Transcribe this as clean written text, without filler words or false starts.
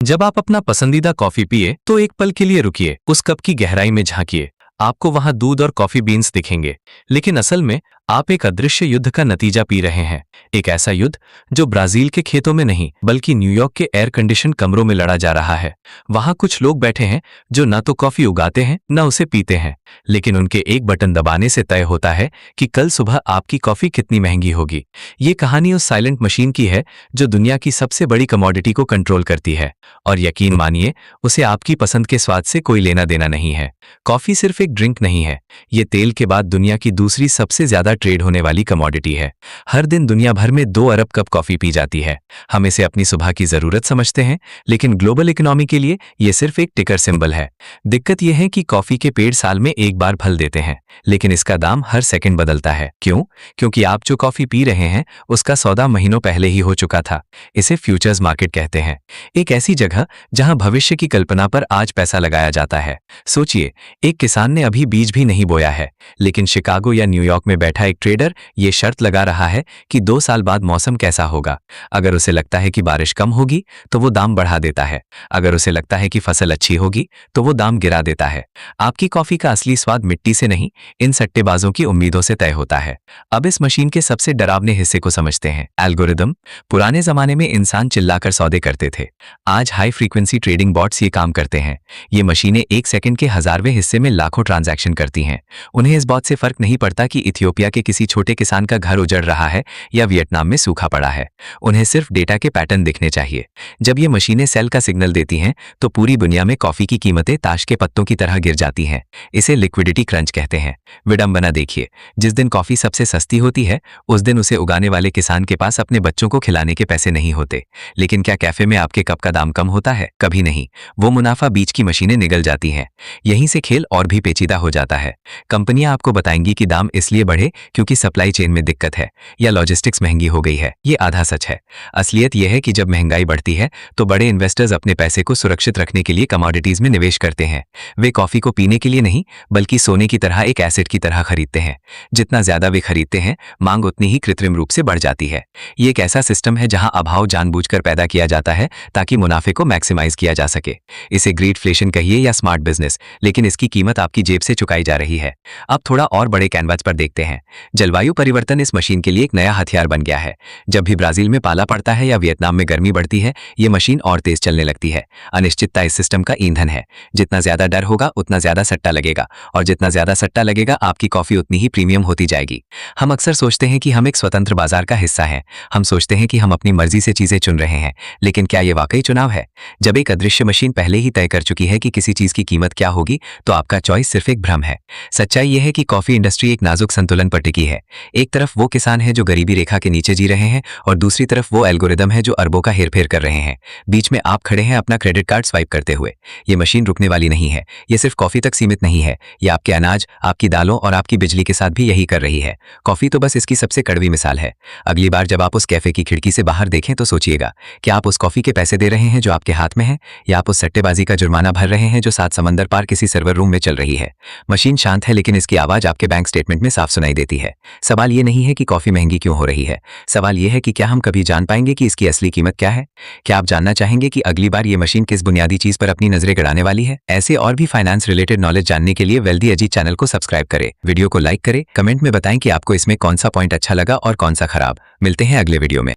जब आप अपना पसंदीदा कॉफी पिए तो एक पल के लिए रुकिए, उस कप की गहराई में झांकिए। आपको वहां दूध और कॉफी बीन्स दिखेंगे, लेकिन असल में आप एक अदृश्य युद्ध का नतीजा पी रहे हैं। एक ऐसा युद्ध जो ब्राजील के खेतों में नहीं बल्कि न्यूयॉर्क के एयर कंडीशन कमरों में लड़ा जा रहा है। वहां कुछ लोग बैठे हैं जो न तो कॉफी उगाते हैं न उसे पीते हैं, लेकिन उनके एक बटन दबाने से तय होता है कि कल सुबह आपकी कॉफी कितनी महंगी होगी। ये कहानी उस साइलेंट मशीन की है जो दुनिया की सबसे बड़ी कमोडिटी को कंट्रोल करती है, और यकीन मानिए उसे आपकी पसंद के स्वाद से कोई लेना देना नहीं है। कॉफी सिर्फ एक ड्रिंक नहीं है, ये तेल के बाद दुनिया की दूसरी सबसे ज्यादा ट्रेड होने वाली कमोडिटी है। हर दिन दुनिया भर में 2 अरब कप कॉफी पी जाती है। हम इसे अपनी सुबह की जरूरत समझते हैं, लेकिन ग्लोबल इकोनॉमी के लिए यह सिर्फ एक टिकर सिंबल है। दिक्कत यह है कि कॉफी के पेड़ साल में एक बार फल देते हैं, लेकिन इसका दाम हर सेकंड बदलता है। क्यों? क्योंकि आप जो कॉफी पी रहे हैं उसका सौदा महीनों पहले ही हो चुका था। इसे फ्यूचर्स मार्केट कहते हैं, एक ऐसी जगह जहां भविष्य की कल्पना पर आज पैसा लगाया जाता है। सोचिए, एक किसान ने अभी बीज भी नहीं बोया है, लेकिन शिकागो या न्यूयॉर्क में बैठा एक ट्रेडर ये शर्त लगा रहा है कि 2 साल बाद मौसम कैसा होगा। अगर उसे लगता है कि बारिश कम होगी तो वो दाम बढ़ा देता है, अगर उसे लगता है कि फसल अच्छी होगी तो वो दाम गिरा देता है। आपकी कॉफी का असली स्वाद मिट्टी से नहीं, इन सट्टेबाजों की उम्मीदों से तय होता है। अब इस मशीन के सबसे डरावने हिस्से को समझते हैं, एल्गोरिदम। पुराने जमाने में इंसान चिल्लाकर सौदे करते थे, आज हाई फ्रीक्वेंसी ट्रेडिंग बॉट्स ये काम करते हैं। ये मशीनें 1 सेकंड के 1000वें हिस्से में लाखों ट्रांजैक्शन करती हैं। उन्हें इस बात से फर्क नहीं पड़ता कि इथियोपिया के किसी छोटे किसान का घर उजड़ रहा है या वियतनाम में सूखा पड़ा है। उन्हें सिर्फ डेटा के पैटर्न दिखने चाहिए। जब ये मशीनें सेल का सिग्नल देती हैं तो पूरी दुनिया में कॉफी की कीमतें ताश के पत्तों की तरह गिर जाती हैं। इसे लिक्विडिटी क्रंच कहते हैं। विडंबना देखिए, जिस दिन कॉफी सबसे सस्ती होती है उस दिन उसे उगाने वाले किसान के पास अपने बच्चों को खिलाने के पैसे नहीं होते। लेकिन क्या कैफे में आपके कप का दाम कम होता है? कभी नहीं। वो मुनाफा बीच की मशीनें निगल जाती हैं। यहीं से खेल और भी पेचीदा हो जाता है। कंपनियां आपको बताएंगी कि दाम इसलिए बढ़े क्योंकि सप्लाई चेन में दिक्कत है या लॉजिस्टिक्स महंगी हो गई है। ये आधा सच है। असलियत यह है कि जब महंगाई बढ़ती है तो बड़े इन्वेस्टर्स अपने पैसे को सुरक्षित रखने के लिए कमोडिटीज में निवेश करते हैं। वे कॉफी को पीने के लिए नहीं बल्कि सोने की तरह, एक एसेट की तरह खरीदते हैं। जितना ज्यादा वे खरीदते हैं, मांग उतनी ही कृत्रिम रूप से बढ़ जाती है। ये एक ऐसा सिस्टम है जहां अभाव जानबूझकर पैदा किया जाता है ताकि मुनाफे को मैक्सिमाइज किया जा सके। इसे ग्रीडफ्लेशन कहिए या स्मार्ट बिजनेस, लेकिन इसकी कीमत आपकी जेब से चुकाई जा रही है। अब थोड़ा और बड़े कैनवास पर देखते हैं। जलवायु परिवर्तन इस मशीन के लिए एक नया हथियार बन गया है। जब भी ब्राजील में पाला पड़ता है या वियतनाम में गर्मी बढ़ती है, ये मशीन और तेज चलने लगती है। अनिश्चितता इस सिस्टम का ईंधन है। जितना ज्यादा डर होगा उतना ज्यादा सट्टा लगेगा, और जितना ज्यादा सट्टा लगेगा आपकी कॉफी उतनी ही प्रीमियम होती जाएगी। हम अक्सर सोचते हैं कि हम एक स्वतंत्र बाजार का हिस्सा हैं। हम सोचते हैं कि हम अपनी मर्जी से चीजें चुन रहे हैं, लेकिन क्या ये वाकई चुनाव है? जब एक अदृश्य मशीन पहले ही तय कर चुकी है कि किसी चीज की कीमत क्या होगी, तो आपका चॉइस सिर्फ एक भ्रम है। सच्चाई यह है कि कॉफी इंडस्ट्री एक नाजुक संतुलन पर टिकी है। एक तरफ वो किसान है जो गरीबी रेखा के नीचे जी रहे हैं, और दूसरी तरफ वो एल्गोरिदम है जो अरबों का हेरफेर कर रहे हैं। बीच में आप खड़े हैं अपना क्रेडिट कार्ड स्वाइप करते हुए। ये मशीन रुकने वाली नहीं है। ये सिर्फ कॉफी तक सीमित नहीं है, ये आपके अनाज, आपकी दालों और आपकी बिजली के साथ भी यही कर रही है। कॉफी तो बस इसकी सबसे कड़वी मिसाल है। अगली बार जब आप उस कैफे की खिड़की से बाहर देखें तो सोचिएगा, क्या आप उस कॉफी के पैसे दे रहे हैं जो आपके हाथ में है, या आप उस सट्टेबाजी का जुर्माना भर रहे हैं जो 7 समंदर पार किसी सर्वर रूम में चल रही है। मशीन शांत है, लेकिन इसकी आवाज आपके बैंक स्टेटमेंट में साफ सुनाई देती है। सवाल ये नहीं है कि कॉफी महंगी क्यों हो रही है, सवाल यह है कि क्या हम कभी जान पाएंगे कि इसकी असली कीमत क्या है? क्या आप जानना चाहेंगे कि अगली बार ये मशीन किस बुनियादी चीज पर अपनी नजरें गड़ाने वाली है? ऐसे और भी फाइनेंस रिलेटेड नॉलेज जानने के लिए वेल्दी अजीत चैनल को सब्सक्राइब करें, वीडियो को लाइक करें, कमेंट में बताएं कि आपको इसमें कौन सा पॉइंट अच्छा लगा और कौन सा खराब। मिलते हैं अगले वीडियो में।